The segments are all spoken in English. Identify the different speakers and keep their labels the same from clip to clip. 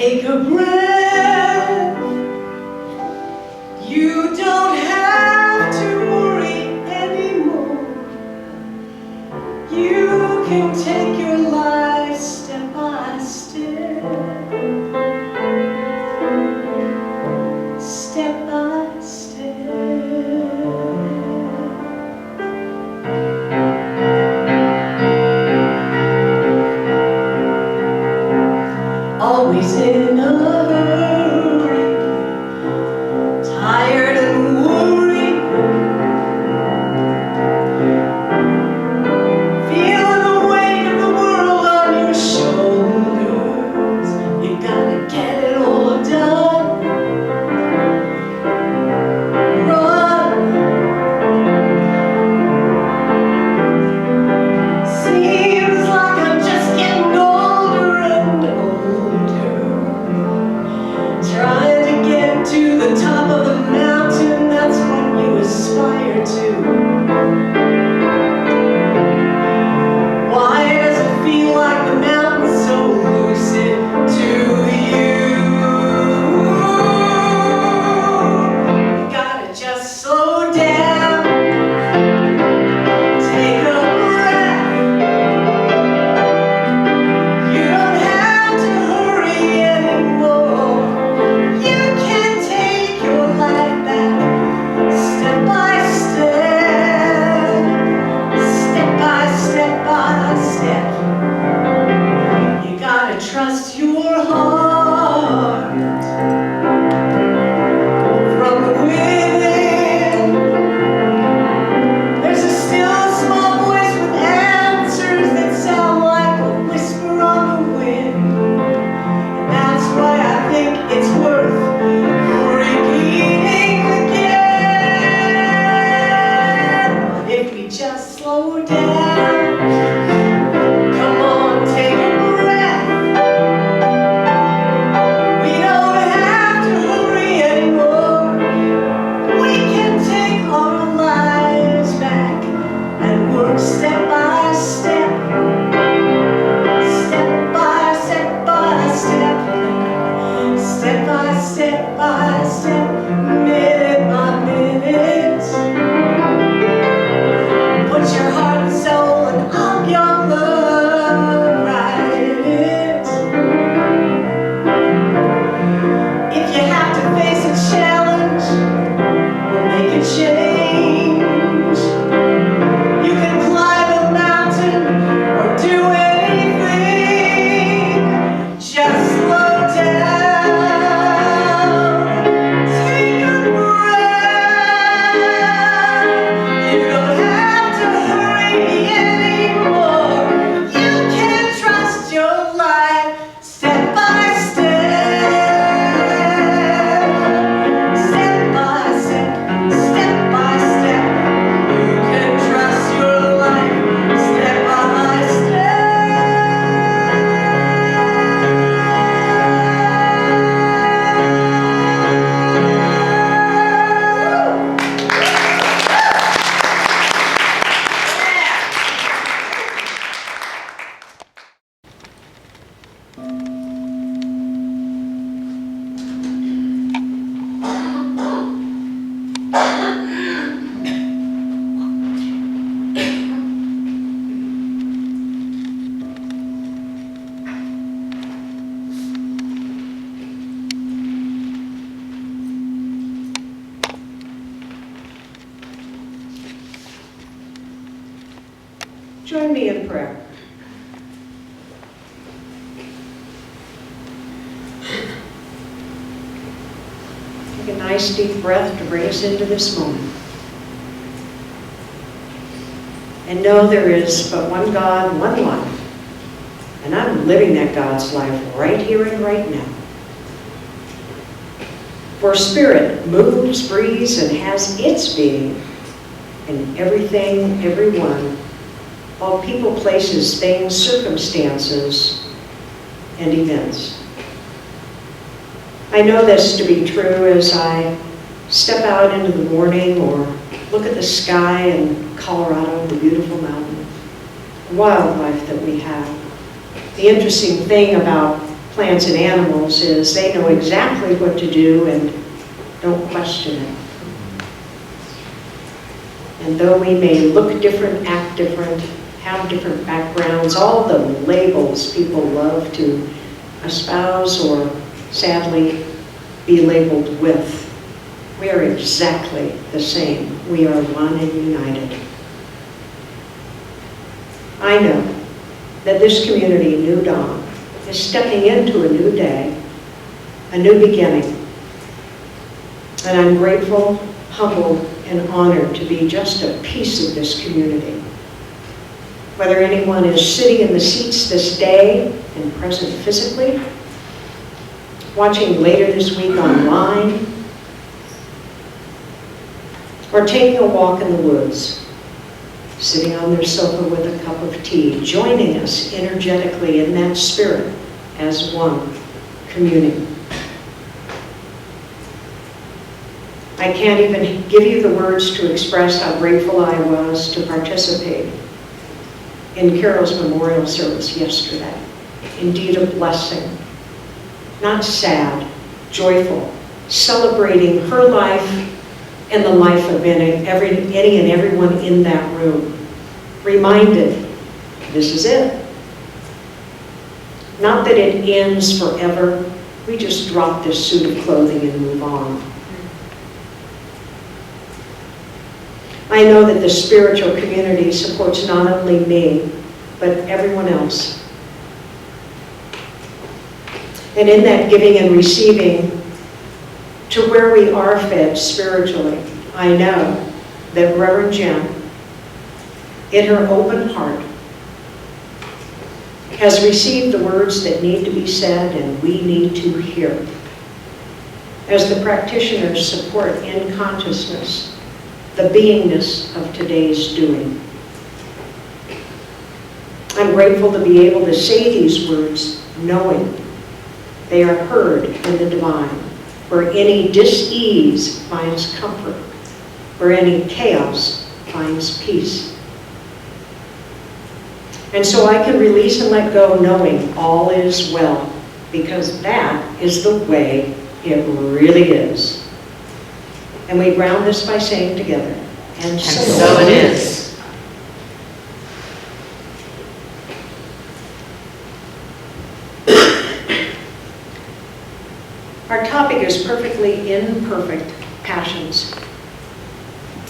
Speaker 1: Take a breath. You don't have to worry anymore. You can take your life step by step, step by step. Always in a hurry, tired and worried, feeling the weight of the world on your shoulders. You gotta get it all done. Run. Seems like I'm just getting older and older, trying to get to the top of the mountain. That's what you aspire to. Why does it feel like the mountain's so elusive to you? You gotta just slow down, take a breath. You don't have to hurry anymore. You can take your life back step by step, step by step by step. You gotta trust your heart from within. There's a still small voice with answers that sound like a whisper on the wind. And that's why I think it's worth repeating again. If we just slow down, come on, take a breath. We don't have to hurry anymore. We can take our lives back and work step by step, step by step by step, step by step by step, minute by minute. Put your heart and soul and all your love right in it. If you have to face a challenge or make a change, you can climb a mountain or do anything. Just slow down, take a breath. You don't have to hurry anymore. You can trust your life step by step, step by step, step by step. You can trust your life step by step. Join me in prayer. Take a nice deep breath to bring us into this moment. And know there is but one God, one life. And I'm living that God's life right here and right now. For spirit moves, breathes, and has its being in everything, everyone, all people, places, things, circumstances, and events. I know this to be true as I step out into the morning or look at the sky in Colorado, the beautiful mountains, the wildlife that we have. The interesting thing about
Speaker 2: plants and animals is they know exactly what to do and don't question it. And though we may look different, act different, have different backgrounds, all the labels people love to espouse or sadly be labeled with, we are exactly the same. We are one and united. I know that this community, New Dawn, is stepping into a new day, a new beginning. And I'm grateful, humbled, and honored to be just a piece of this community. Whether anyone is sitting in the seats this day and present physically, watching later this week online, or taking a walk in the woods, sitting on their sofa with a cup of tea, joining us energetically in that spirit as one, communing. I can't even give you the words to express how grateful I was to participate in Carol's memorial service yesterday. Indeed a blessing, not sad, joyful, celebrating her life and the life of any and everyone in that room. Reminded, this is it. Not that it ends forever, we just drop this suit of clothing and move on. I know that the spiritual community supports not only me, but everyone else. And in that giving and receiving, to where we are fed spiritually, I know that Reverend Jenn, in her open heart, has received the words that need to be said and we need to hear. As the practitioners support in consciousness the beingness of today's doing. I'm grateful to be able to say these words knowing they are heard in the divine, where any dis-ease finds comfort, where any chaos finds peace. And so I can release and let go knowing all is well, because that is the way it really is. And we ground this by saying together, and so it is. Our topic is perfectly imperfect passions.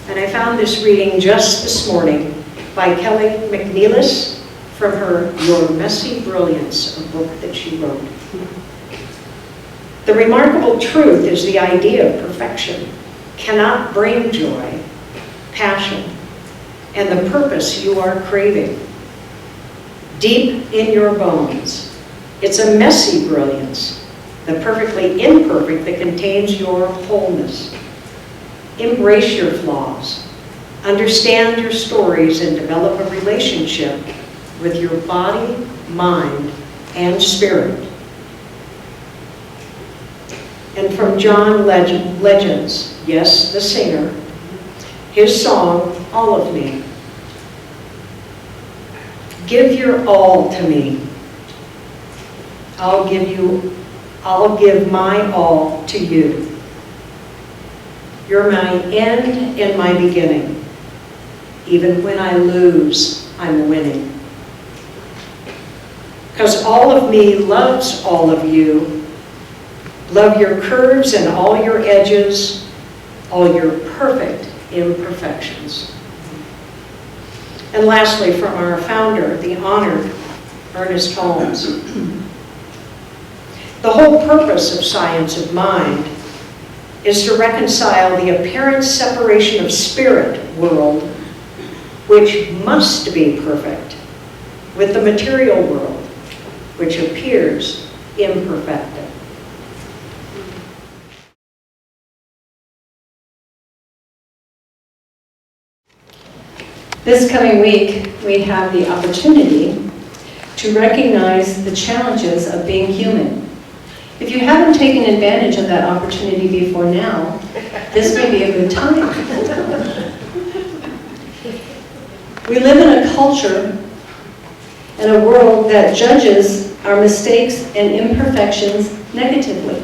Speaker 2: And I found this reading just this morning by Kelly McNeilis from her Your Messy Brilliance, a book that she wrote. The remarkable truth is the idea of perfection cannot bring joy, passion, and the purpose you are craving. Deep in your bones, it's a messy brilliance, the perfectly imperfect that contains your wholeness. Embrace your flaws, understand your stories, and develop a relationship with your body, mind, and spirit. And from John Legends, yes, the singer, his song, All of Me. Give your all to me. I'll give my all to you. You're my end and my beginning. Even when I lose, I'm winning. Because all of me loves all of you. Love your curves and all your edges, all your perfect imperfections. And lastly, from our founder, the honored Ernest Holmes. The whole purpose of science of mind is to reconcile the apparent separation of spirit world, which must be perfect, with the material world, which appears imperfect.
Speaker 3: This coming week, we have the opportunity to recognize the challenges of being human. If you haven't taken advantage of that opportunity before now, this may be a good time. We live in a culture and a world that judges our mistakes and imperfections negatively.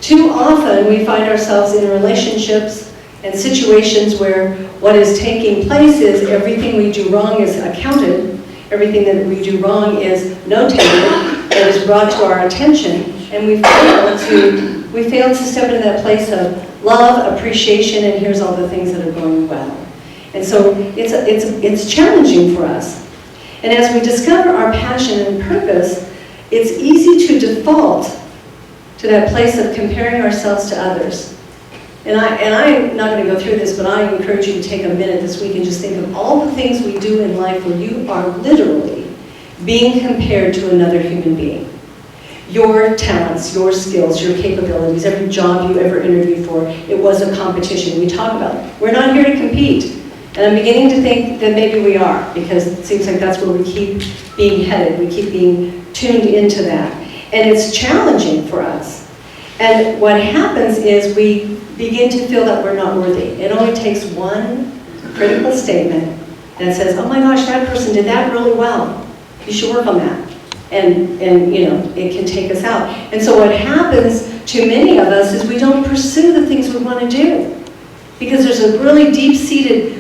Speaker 3: Too often we find ourselves in relationships and situations where what is taking place is everything we do wrong is accounted, everything that we do wrong is notated, and is brought to our attention, and we fail to step into that place of love, appreciation, and here's all the things that are going well. And so it's challenging for us. And as we discover our passion and purpose, it's easy to default to that place of comparing ourselves to others. And I'm not going to go through this, but I encourage you to take a minute this week and just think of all the things we do in life where you are literally being compared to another human being. Your talents, your skills, your capabilities, every job you ever interviewed for, it was a competition. We talk about it. We're not here to compete. And I'm beginning to think that maybe we are, because it seems like that's where we keep being headed. We keep being tuned into that. And it's challenging for us. And what happens is we begin to feel that we're not worthy. It only takes one critical statement that says, oh my gosh, that person did that really well. You should work on that. And you know, it can take us out. And so what happens to many of us is we don't pursue the things we want to do. Because there's a really deep-seated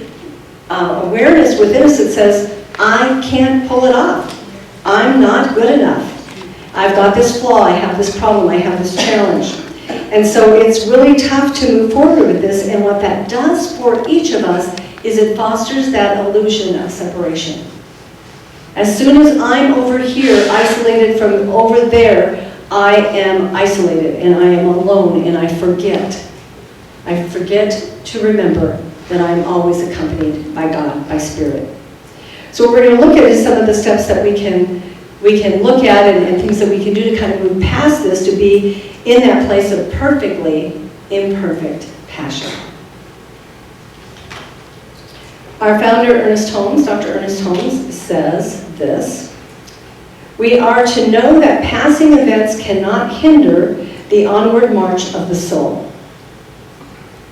Speaker 3: awareness within us that says, I can't pull it off. I'm not good enough. I've got this flaw, I have this problem, I have this challenge. And so it's really tough to move forward with this, and what that does for each of us is it fosters that illusion of separation. As soon as I'm over here, isolated from over there, I am isolated, and I am alone, and I forget. I forget to remember that I'm always accompanied by God, by Spirit. So what we're going to look at is some of the steps that we can look at and things that we can do to kind of move past this, to be in that place of perfectly imperfect passion. Our founder, Dr. Ernest Holmes, says this: we are to know that passing events cannot hinder the onward march of the soul.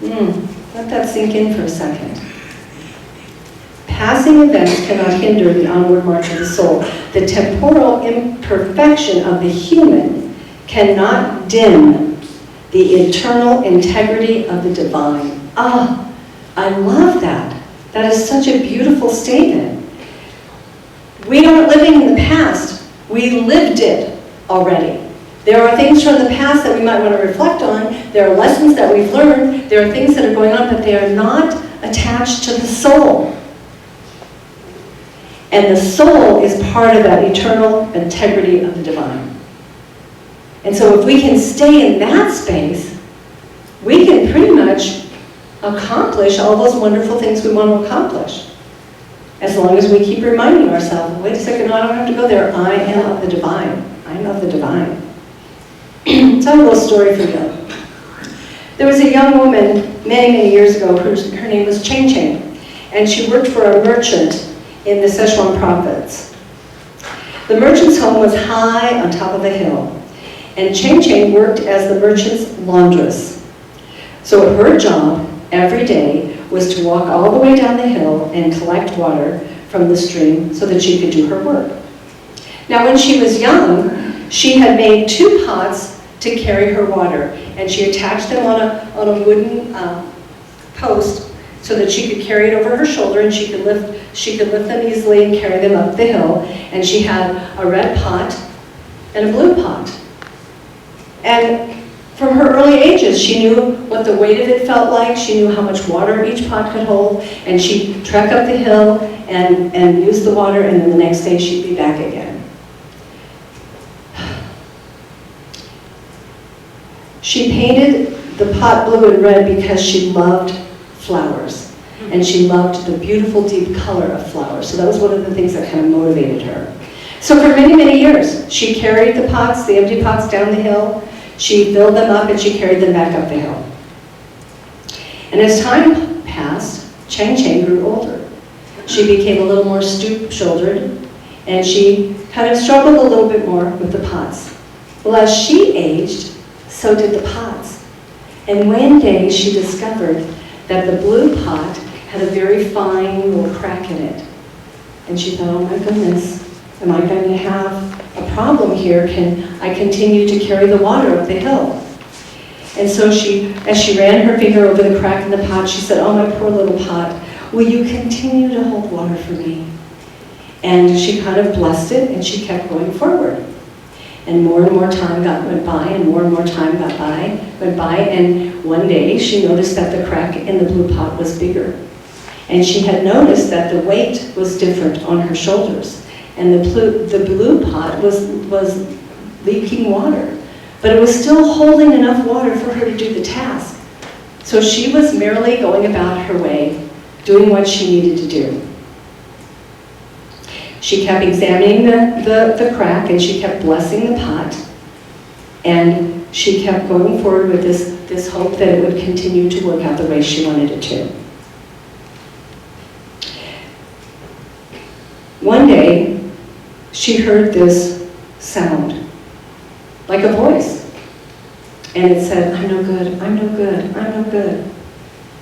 Speaker 3: Let that sink in for a second. Passing events cannot hinder the onward march of the soul. The temporal imperfection of the human cannot dim the eternal integrity of the divine. Ah, I love that. That is such a beautiful statement. We aren't living in the past. We lived it already. There are things from the past that we might want to reflect on. There are lessons that we've learned. There are things that are going on, but they are not attached to the soul. And the soul is part of that eternal integrity of the divine. And so if we can stay in that space, we can pretty much accomplish all those wonderful things we want to accomplish. As long as we keep reminding ourselves, wait a second, no, I don't have to go there. I am of the divine. I am of the divine. So I have a little story for you. There was a young woman many, many years ago, her name was Cheng Cheng, and she worked for a merchant in the Sichuan province. The merchant's home was high on top of a hill, and Cheng Cheng worked as the merchant's laundress. So her job every day was to walk all the way down the hill and collect water from the stream so that she could do her work. Now when she was young, she had made 2 pots to carry her water, and she attached them on a wooden post so that she could carry it over her shoulder, and she could lift them easily and carry them up the hill. And she had a red pot and a blue pot. And from her early ages, she knew what the weight of it felt like. She knew how much water each pot could hold, and she'd trek up the hill and use the water, and then the next day she'd be back again. She painted the pot blue and red because she loved flowers, and she loved the beautiful deep color of flowers. So that was one of the things that kind of motivated her. So for many, many years, she carried the pots, the empty pots, down the hill. She filled them up and she carried them back up the hill. And as time passed, Cheng Cheng grew older. She became a little more stoop-shouldered, and she kind of struggled a little bit more with the pots. Well, as she aged, so did the pots. And one day she discovered that the blue pot had a very fine little crack in it. And she thought, oh my goodness, am I going to have a problem here. Can I continue to carry the water up the hill? And so as she ran her finger over the crack in the pot, she said, "Oh, my poor little pot, will you continue to hold water for me?" And she kind of blessed it, and she kept going forward. And more time went by, and more time went by, and one day she noticed that the crack in the blue pot was bigger. And she had noticed that the weight was different on her shoulders, and the blue pot was leaking water, but it was still holding enough water for her to do the task. So she was merely going about her way, doing what she needed to do. She kept examining the crack, and she kept blessing the pot, and she kept going forward with this hope that it would continue to work out the way she wanted it to. One day, she heard this sound, like a voice, and it said, "I'm no good, I'm no good, I'm no good."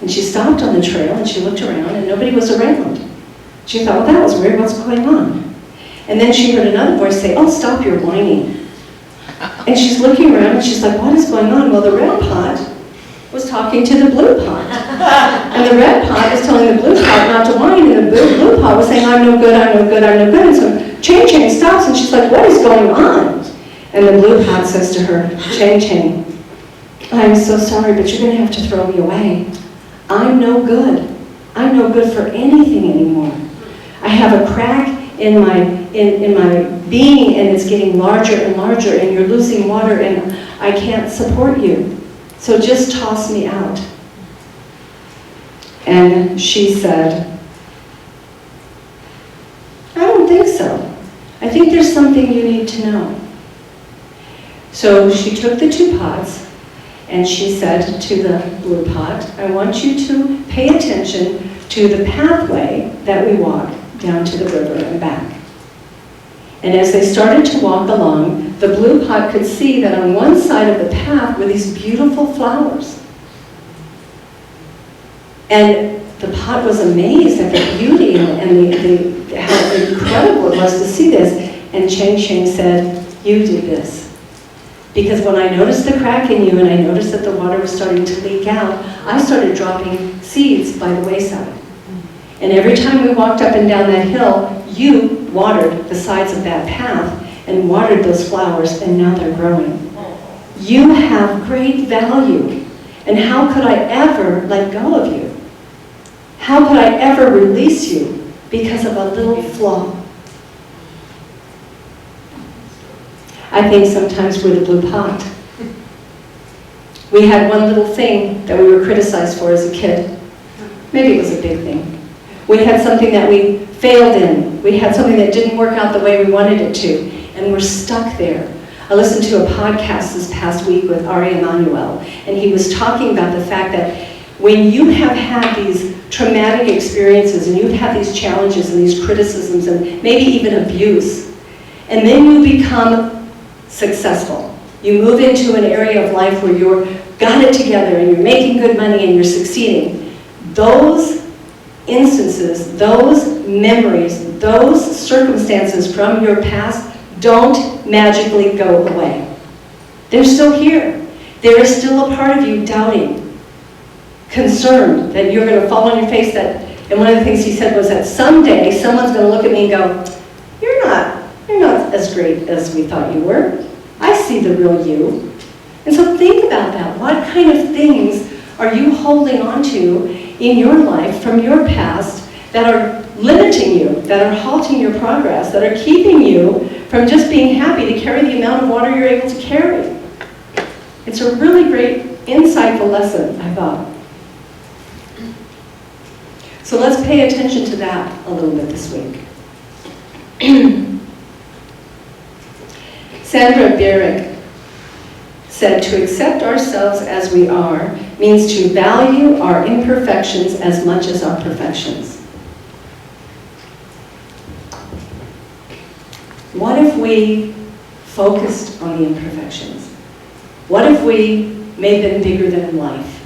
Speaker 3: And she stopped on the trail, and she looked around, and nobody was around. She thought, "Well, that was weird, what's going on?" And then she heard another voice say, "Oh, stop your whining." And she's looking around, and she's like, "What is going on?" Well, the red pot was talking to the blue pot. And the red pot was telling the blue pot not to whine, and the blue pot was saying, "I'm no good, I'm no good, I'm no good." And so Chang stops, and she's like, "What is going on?" And the blue pot says to her, Chang, "I'm so sorry, but you're going to have to throw me away. I'm no good. I'm no good for anything anymore. I have a crack in my being, and it's getting larger and larger, and you're losing water, and I can't support you. So just toss me out." And she said, "I don't think so. I think there's something you need to know." So she took the two pots, and she said to the blue pot, "I want you to pay attention to the pathway that we walk down to the river and back." And as they started to walk along, the blue pot could see that on one side of the path were these beautiful flowers. And the pot was amazed at the beauty and how incredible it was to see this. And Chang said, "You did this. Because when I noticed the crack in you and I noticed that the water was starting to leak out, I started dropping seeds by the wayside. And every time we walked up and down that hill, you watered the sides of that path and watered those flowers, and now they're growing. You have great value. And how could I ever let go of you? How could I ever release you because of a little flaw?" I think sometimes we're the blue pot. We had one little thing that we were criticized for as a kid. Maybe it was a big thing. We had something that we failed in. We had something that didn't work out the way we wanted it to, and we're stuck there. I listened to a podcast this past week with Ari Emanuel, and he was talking about the fact that when you have had these traumatic experiences, and you've had these challenges and these criticisms and maybe even abuse, and then you become successful. You move into an area of life where you've got it together and you're making good money and you're succeeding. Those instances, those memories, those circumstances from your past don't magically go away. They're still here. There is still a part of you doubting, concerned that you're going to fall on your face. And one of the things he said was that someday someone's going to look at me and go, you're not as great as we thought you were. I see the real you." And so think about that. What kind of things are you holding on to in your life from your past that are limiting you, that are halting your progress, that are keeping you from just being happy to carry the amount of water you're able to carry? It's a really great, insightful lesson, I thought. So let's pay attention to that a little bit this week. Sandra Bierich said, "To accept ourselves as we are means to value our imperfections as much as our perfections." What if we focused on the imperfections? What if we made them bigger than life?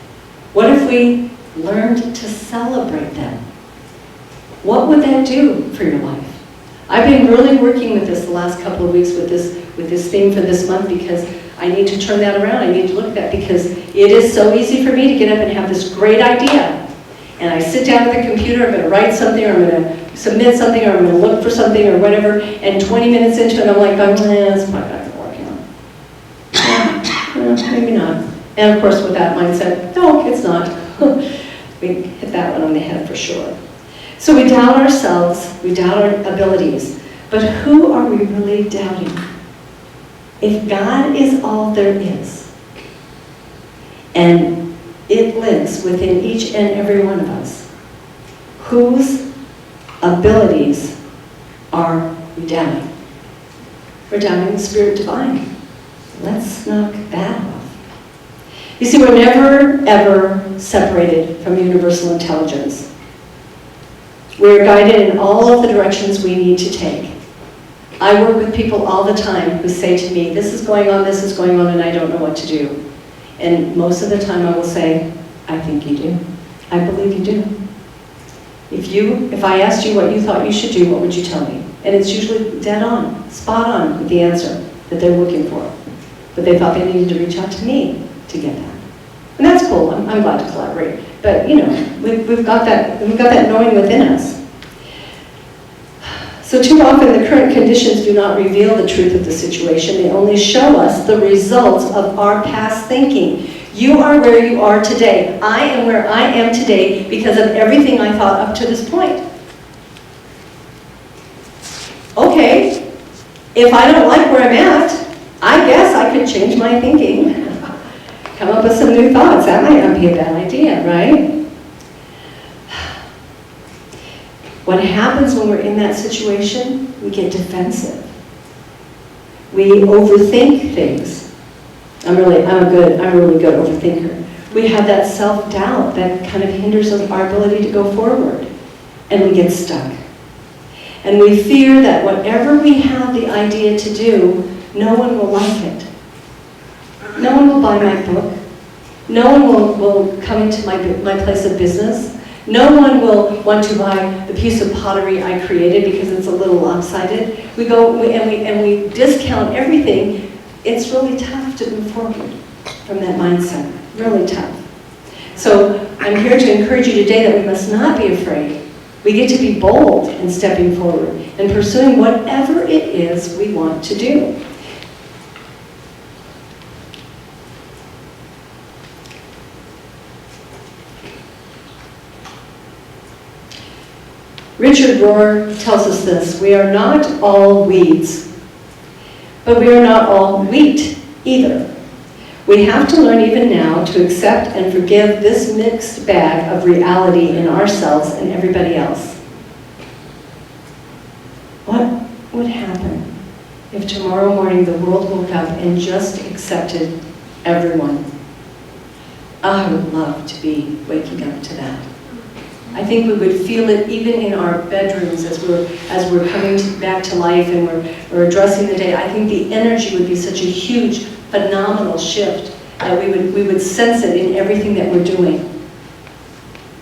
Speaker 3: What if we learned to celebrate them? What would that do for your life? I've been really working with this the last couple of weeks with this theme for this month, because I need to turn that around. I need to look at that, because it is so easy for me to get up and have this great idea. And I sit down at the computer, I'm going to write something, or I'm going to submit something, or I'm going to look for something, or whatever, and 20 minutes into it, I'm like, it's probably not going to work out. Maybe not. And of course, with that mindset, no, it's not. We hit that one on the head for sure. So we doubt ourselves, we doubt our abilities, but who are we really doubting? If God is all there is, and it lives within each and every one of us, whose abilities are we doubting? We're doubting the Spirit Divine. Let's knock that off. You see, we're never, ever separated from universal intelligence. We are guided in all of the directions we need to take. I work with people all the time who say to me, this is going on, and I don't know what to do. And most of the time I will say, I think you do. I believe you do. If I asked you what you thought you should do, what would you tell me? And it's usually dead on, spot on with the answer that they're looking for. But they thought they needed to reach out to me to get that. And that's cool, I'm glad to collaborate. But you know, we've got that knowing within us. So too often the current conditions do not reveal the truth of the situation. They only show us the results of our past thinking. You are where you are today. I am where I am today because of everything I thought up to this point. Okay, if I don't like where I'm at, I guess I could change my thinking. Come up with some new thoughts. That might not be a bad idea, right? What happens when we're in that situation? We get defensive. We overthink things. I'm a really good overthinker. We have that self-doubt that kind of hinders our ability to go forward. And we get stuck. And we fear that whatever we have the idea to do, no one will like it. No one will buy my book. No one will come into my place of business. No one will want to buy the piece of pottery I created because it's a little lopsided. We discount everything. It's really tough to move forward from that mindset. Really tough. So I'm here to encourage you today that we must not be afraid. We get to be bold in stepping forward and pursuing whatever it is we want to do. Richard Rohr tells us this: we are not all weeds, but we are not all wheat either. We have to learn even now to accept and forgive this mixed bag of reality in ourselves and everybody else. What would happen if tomorrow morning the world woke up and just accepted everyone? I would love to be waking up to that. I think we would feel it even in our bedrooms as we're coming back to life and we're addressing the day. I think the energy would be such a huge, phenomenal shift that we would sense it in everything that we're doing.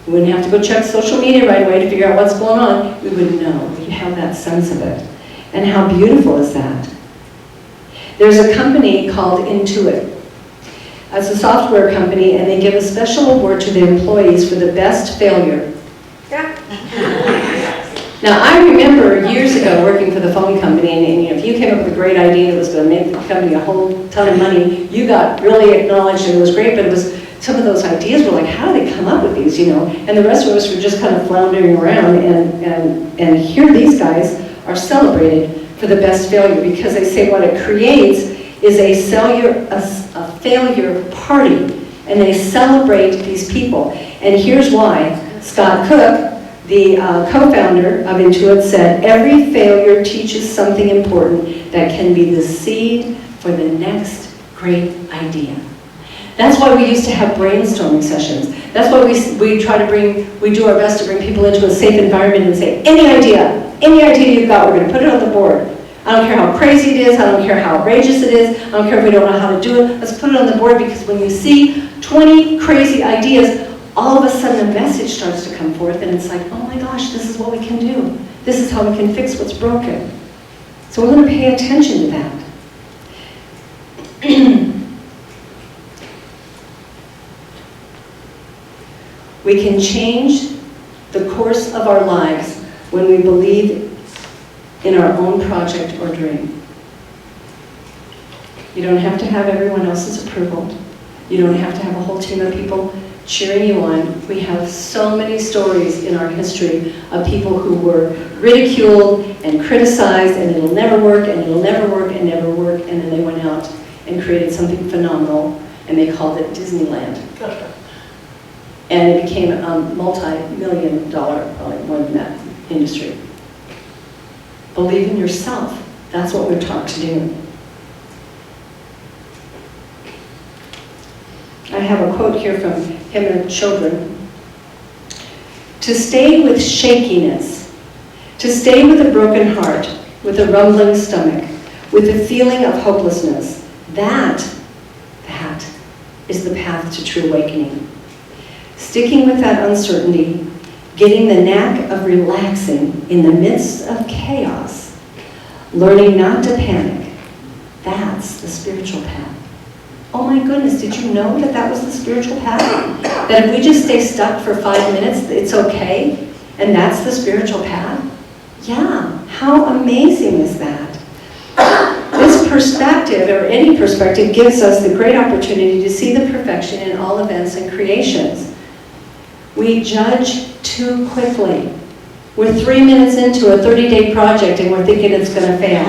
Speaker 3: We wouldn't have to go check social media right away to figure out what's going on. We would know. We'd have that sense of it. And how beautiful is that? There's a company called Intuit. It's a software company, and they give a special award to their employees for the best failure. Now, I remember years ago working for the phone company, and if you came up with a great idea that was going to make the company a whole ton of money, you got really acknowledged, and it was great, but it was, some of those ideas were like, how do they come up with these, you know? And the rest of us were just kind of floundering around, and here these guys are celebrated for the best failure, because they say what it creates is a failure party, and they celebrate these people. And here's why. Scott Cook, the co-founder of Intuit, said, every failure teaches something important that can be the seed for the next great idea. That's why we used to have brainstorming sessions. That's why we do our best to bring people into a safe environment and say, any idea you've got, we're going to put it on the board. I don't care how crazy it is, I don't care how outrageous it is, I don't care if we don't know how to do it, let's put it on the board, because when you see 20 crazy ideas, all of a sudden a message starts to come forth, and it's like, oh my gosh, this is what we can do. This is how we can fix what's broken. So we're going to pay attention to that. We can change the course of our lives when we believe in our own project or dream. You don't have to have everyone else's approval. You don't have to have a whole team of people cheering you on. We have so many stories in our history of people who were ridiculed and criticized, and it'll never work, and it'll never work, and never work, and then they went out and created something phenomenal, and they called it Disneyland. And it became a multi-million-dollar, probably more than that, industry. Believe in yourself. That's what we're taught to do. I have a quote here from him and children. To stay with shakiness, to stay with a broken heart, with a rumbling stomach, with a feeling of hopelessness, that is the path to true awakening. Sticking with that uncertainty, getting the knack of relaxing in the midst of chaos, learning not to panic, that's the spiritual path. Oh my goodness, did you know that that was the spiritual path? That if we just stay stuck for 5 minutes, it's okay? And that's the spiritual path? Yeah, how amazing is that? This perspective, or any perspective, gives us the great opportunity to see the perfection in all events and creations. We judge too quickly. We're 3 minutes into a 30-day project and we're thinking it's going to fail.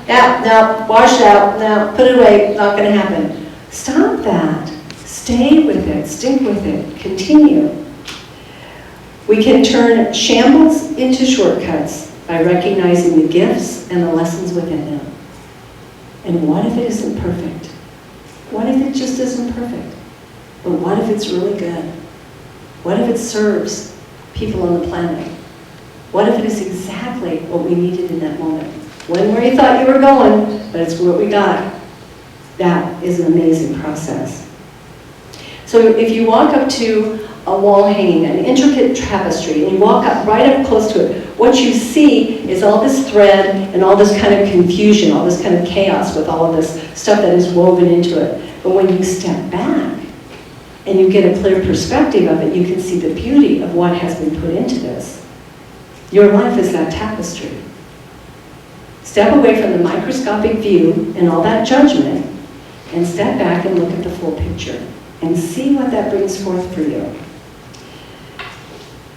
Speaker 3: Yeah, no, wash it out, no, put it away, not going to happen. Stop that. Stay with it, stick with it, continue. We can turn shambles into shortcuts by recognizing the gifts and the lessons within them. And what if it isn't perfect? What if it just isn't perfect? But what if it's really good? What if it serves people on the planet? What if it is exactly what we needed in that moment? Wasn't where you thought you were going, but it's what we got. That is an amazing process. So if you walk up to a wall hanging, an intricate tapestry, and you walk up right up close to it, what you see is all this thread and all this kind of confusion, all this kind of chaos with all of this stuff that is woven into it. But when you step back and you get a clear perspective of it, you can see the beauty of what has been put into this. Your life is that tapestry. Step away from the microscopic view and all that judgment, and step back and look at the full picture and see what that brings forth for you.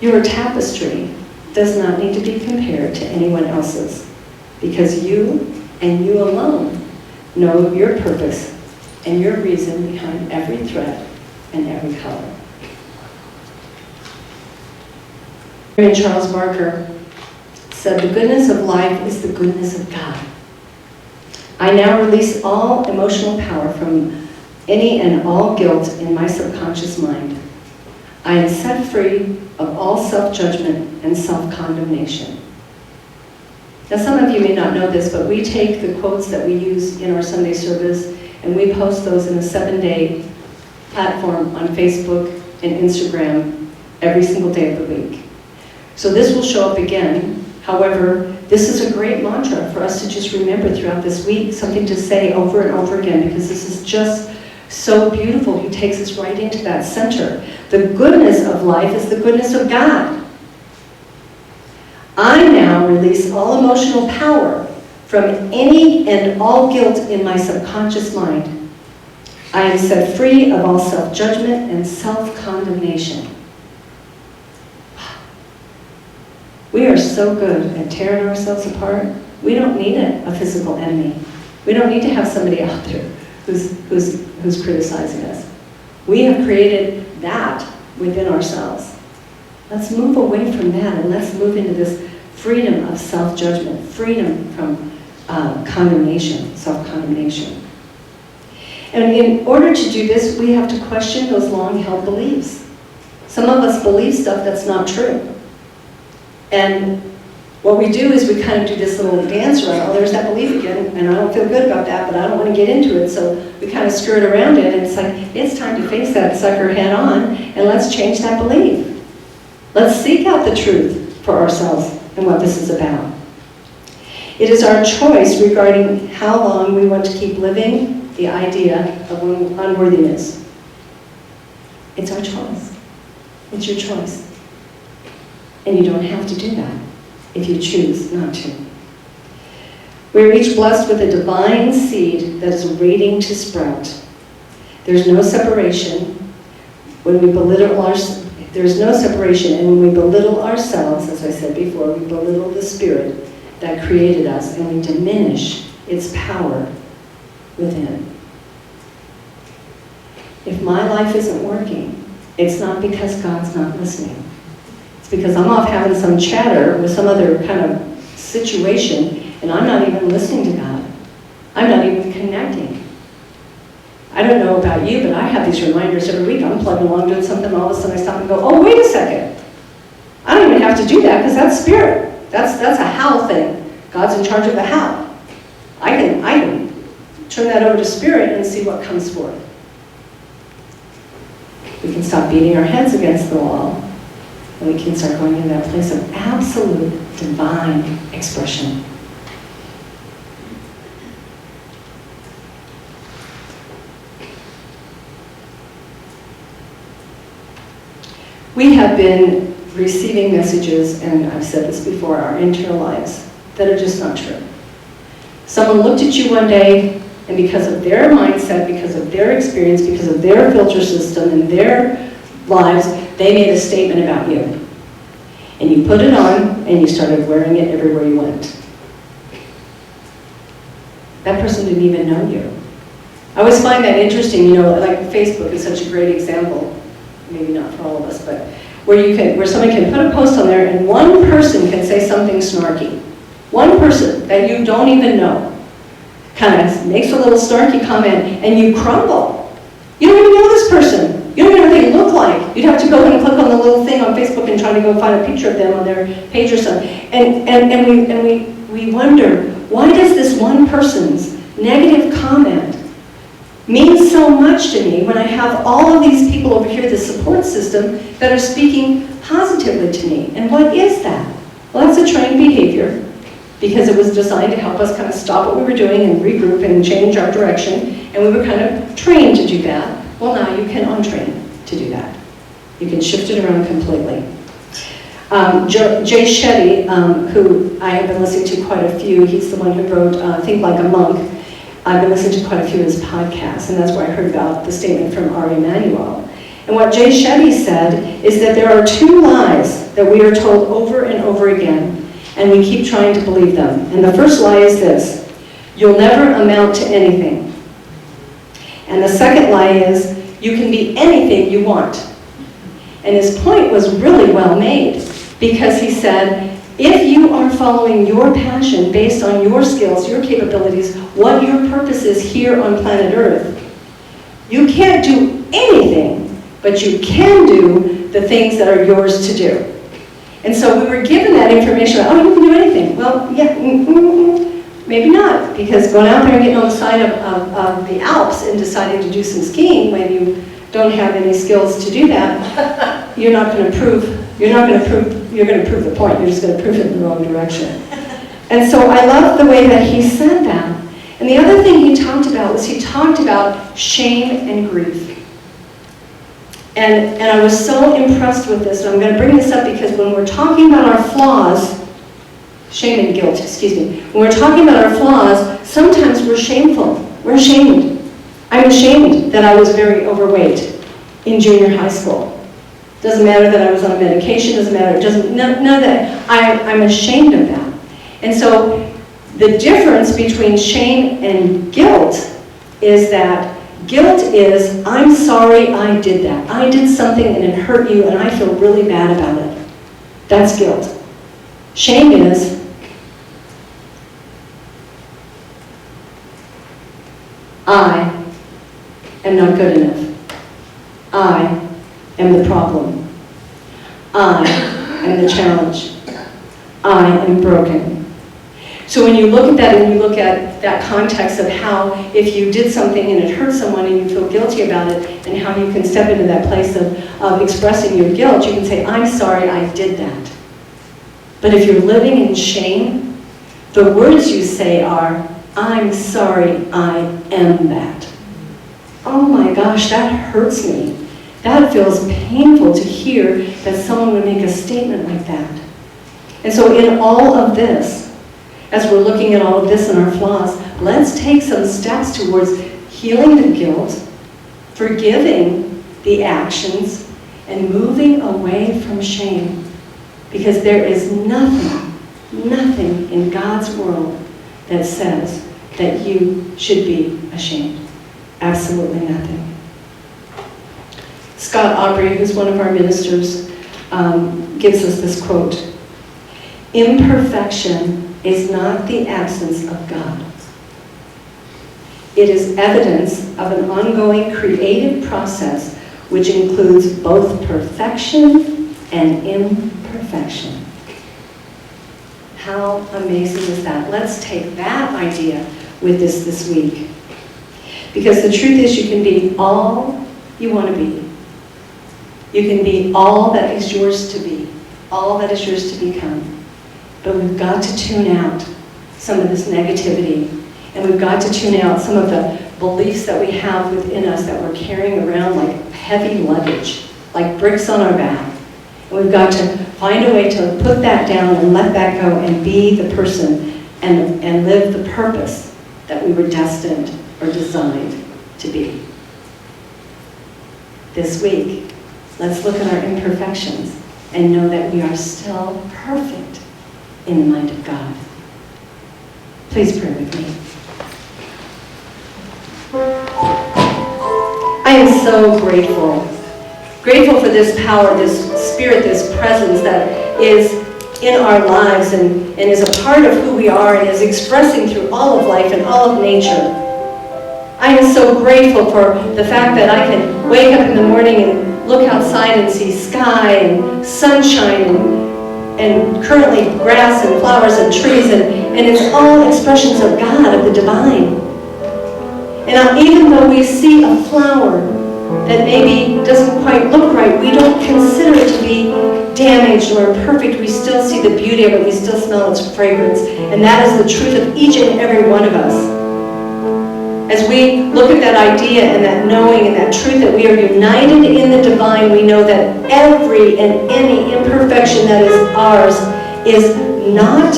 Speaker 3: Your tapestry does not need to be compared to anyone else's, because you and you alone know your purpose and your reason behind every thread and every color. And Charles Barker said, "The goodness of life is the goodness of God. I now release all emotional power from any and all guilt in my subconscious mind. I am set free of all self-judgment and self-condemnation." Now, some of you may not know this, but we take the quotes that we use in our Sunday service and we post those in a 7-day platform on Facebook and Instagram every single day of the week. So this will show up again. However, this is a great mantra for us to just remember throughout this week, something to say over and over again, because this is just so beautiful. He takes us right into that center. The goodness of life is the goodness of God. I now release all emotional power from any and all guilt in my subconscious mind. I am set free of all self-judgment and self-condemnation. We are so good at tearing ourselves apart. We don't need a physical enemy. We don't need to have somebody out there who's criticizing us. We have created that within ourselves. Let's move away from that and let's move into this freedom of self-judgment, freedom from condemnation, self-condemnation. And in order to do this, we have to question those long-held beliefs. Some of us believe stuff that's not true. And What we do is we kind of do this little dance around, oh, there's that belief again, and I don't feel good about that, but I don't want to get into it, so we kind of skirt around it, and it's like, it's time to face that sucker head on, and let's change that belief. Let's seek out the truth for ourselves and what this is about. It is our choice regarding how long we want to keep living the idea of unworthiness. It's our choice. It's your choice. And you don't have to do that if you choose not to. We are each blessed with a divine seed that is waiting to sprout. There's no separation when we belittle there's no separation, and when we belittle ourselves, as I said before, we belittle the spirit that created us, and we diminish its power within. If my life isn't working, it's not because God's not listening. It's because I'm off having some chatter with some other kind of situation, and I'm not even listening to God. I'm not even connecting. I don't know about you, but I have these reminders every week. I'm plugging along doing something, and all of a sudden I stop and go, oh, wait a second. I don't even have to do that because that's spirit. That's a how thing. God's in charge of the how. I can turn that over to spirit and see what comes forth. We can stop beating our heads against the wall, and we can start going into that place of absolute divine expression. We have been receiving messages, and I've said this before, our internal lives, that are just not true. Someone looked at you one day, and because of their mindset, because of their experience, because of their filter system and their lives, they made a statement about you. And you put it on, and you started wearing it everywhere you went. That person didn't even know you. I always find that interesting, you know, like Facebook is such a great example. Maybe not for all of us, but where someone can put a post on there and one person can say something snarky. One person that you don't even know kind of makes a little snarky comment and you crumble. You don't even know this person. You don't even know what they look like. You'd have to go and click on the little thing on Facebook and try to go find a picture of them on their page or something. And we wonder, why does this one person's negative comment means so much to me when I have all of these people over here, the support system, that are speaking positively to me? And what is that? Well, that's a trained behavior because it was designed to help us kind of stop what we were doing and regroup and change our direction. And we were kind of trained to do that. Well, now you can untrain to do that. You can shift it around completely. Jay Shetty, who I have been listening to quite a few, he's the one who wrote Think Like a Monk. I've been listening to quite a few of his podcasts, and that's where I heard about the statement from Ari Emanuel. And what Jay Shetty said is that there are two lies that we are told over and over again, and we keep trying to believe them. And the first lie is this: you'll never amount to anything. And the second lie is, you can be anything you want. And his point was really well made, because he said, if you are following your passion based on your skills, your capabilities, what your purpose is here on planet Earth, you can't do anything, but you can do the things that are yours to do. And so we were given that information about, oh, you can do anything. Well, yeah, maybe not, because going out there and getting on the side of the Alps and deciding to do some skiing when you don't have any skills to do that, you're not going to prove. You're going to prove the point. You're just going to prove it in the wrong direction. And so I love the way that he said that. And the other thing he talked about was he talked about shame and grief. And I was so impressed with this, and I'm going to bring this up because when we're talking about our flaws, shame and guilt, excuse me, when we're talking about our flaws, sometimes we're shameful. We're ashamed. I'm ashamed that I was very overweight in junior high school. Doesn't matter that I was on medication, doesn't matter, none of that. I'm ashamed of that. And so the difference between shame and guilt is that guilt is, I'm sorry I did that. I did something and it hurt you and I feel really bad about it. That's guilt. Shame is, I am not good enough. I am the problem. I am the challenge. I am broken. So when you look at that and you look at that context of how if you did something and it hurt someone and you feel guilty about it, and how you can step into that place of expressing your guilt, you can say, I'm sorry I did that. But if you're living in shame, the words you say are, I'm sorry I am that. Oh my gosh, that hurts me. That feels painful to hear that someone would make a statement like that. And so in all of this, as we're looking at all of this and our flaws, let's take some steps towards healing the guilt, forgiving the actions, and moving away from shame. Because there is nothing in God's world that says that you should be ashamed. Absolutely nothing. Scott Aubrey, who's one of our ministers, gives us this quote. Imperfection is not the absence of God. It is evidence of an ongoing creative process which includes both perfection and imperfection. How amazing is that? Let's take that idea with us this week. Because the truth is, you can be all you want to be. You can be all that is yours to be, all that is yours to become. But we've got to tune out some of this negativity, and we've got to tune out some of the beliefs that we have within us that we're carrying around like heavy luggage, like bricks on our back. And we've got to find a way to put that down and let that go and be the person and live the purpose that we were destined or designed to be. This week, let's look at our imperfections and know that we are still perfect in the mind of God. Please pray with me. I am so grateful. Grateful for this power, this spirit, this presence that is in our lives and is a part of who we are and is expressing through all of life and all of nature. I am so grateful for the fact that I can wake up in the morning and look outside and see sky and sunshine and currently grass and flowers and trees, and it's all expressions of God, of the divine. And even though we see a flower that maybe doesn't quite look right, we don't consider it to be damaged or imperfect. We still see the beauty of it, we still smell its fragrance, and that is the truth of each and every one of us. As we look at that idea and that knowing and that truth that we are united in the divine, we know that every and any imperfection that is ours is not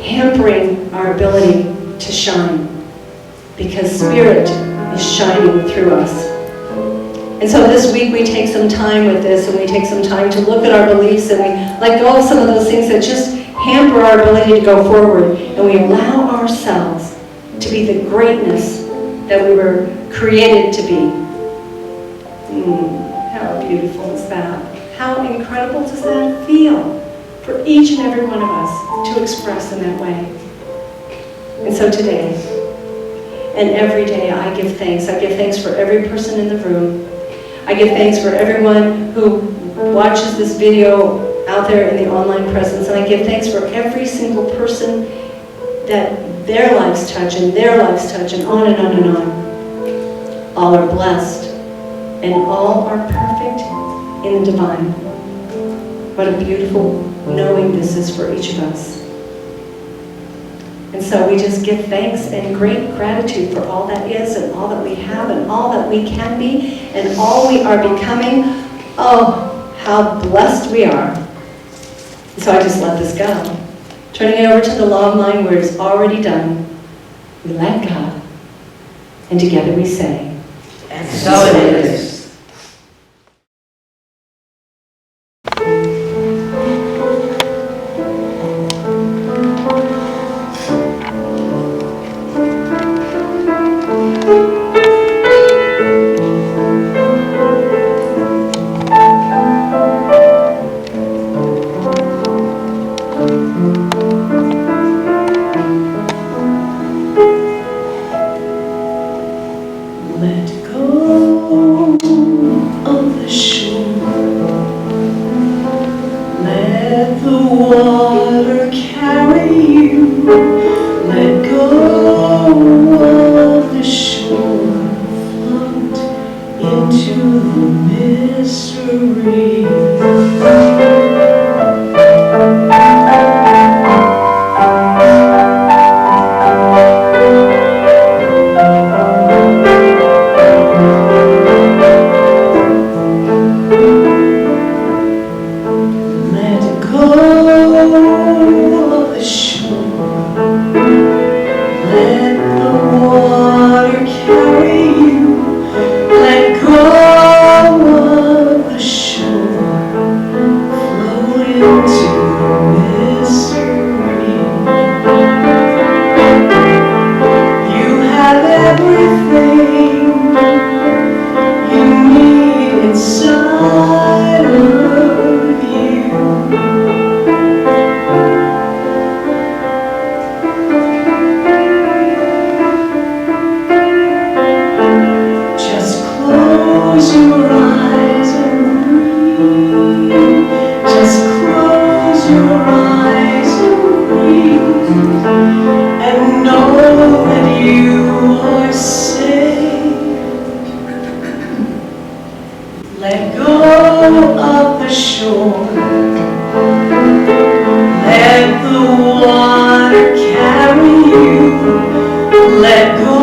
Speaker 3: hampering our ability to shine, because Spirit is shining through us. And so this week we take some time with this, and we take some time to look at our beliefs, and we let go of some of those things that just hamper our ability to go forward, and we allow ourselves to be the greatness that we were created to be. How beautiful is that? How incredible does that feel for each and every one of us to express in that way? And so today, and every day, I give thanks. I give thanks for every person in the room. I give thanks for everyone who watches this video out there in the online presence. And I give thanks for every single person that their lives touch and their lives touch, and on and on and on. All are blessed and all are perfect in the divine. What a beautiful knowing this is for each of us. And so we just give thanks and great gratitude for all that is and all that we have and all that we can be and all we are becoming. Oh, how blessed we are. And so I just let this go. Turning it over to the law of mind where it's already done. We let God. And together we say,
Speaker 1: and so it is. Let the water water carry you. Let go of the shore. Float into the mystery. Let go of the shore. Let the water carry you. Let go of the shore. Float into the mystery. You have everything you need inside of you. Just close your eyes and breathe. Just close your eyes and breathe. And know that you are safe. Let go of the shore. Let the water carry you. Let go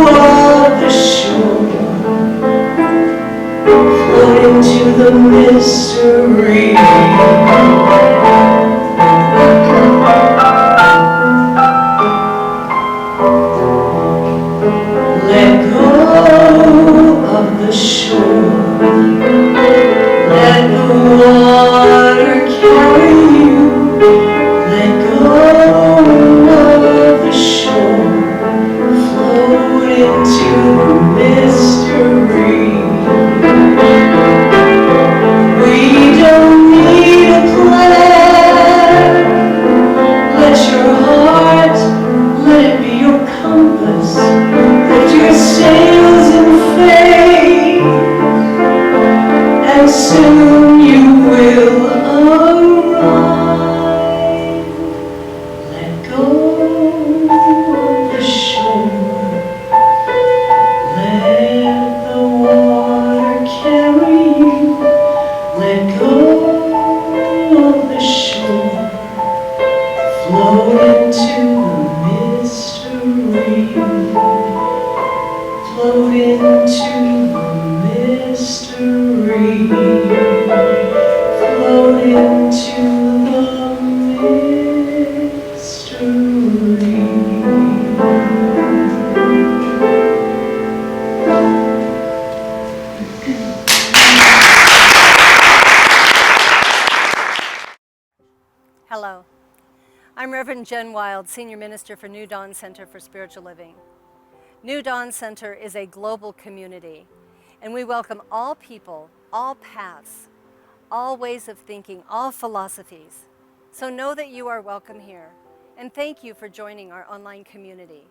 Speaker 1: of the shore. Float into the mystery. Let go of the shore. Let the water carry you. Let go of the shore. Float into the mystery. We don't need a plan. Let your heart, let it be your compass. Lift your sails in faith, and soon you will arrive. Let go of the shore. Let the water carry you. Let go of the shore. Float into the mystery. Float into the mystery. Float into the mystery.
Speaker 4: Hello, I'm Reverend Jenn Wilde, Senior Minister for New Dawn Center for Spiritual Living. New Dawn Center is a global community, and we welcome all people, all paths, all ways of thinking, all philosophies. So know that you are welcome here, and thank you for joining our online community.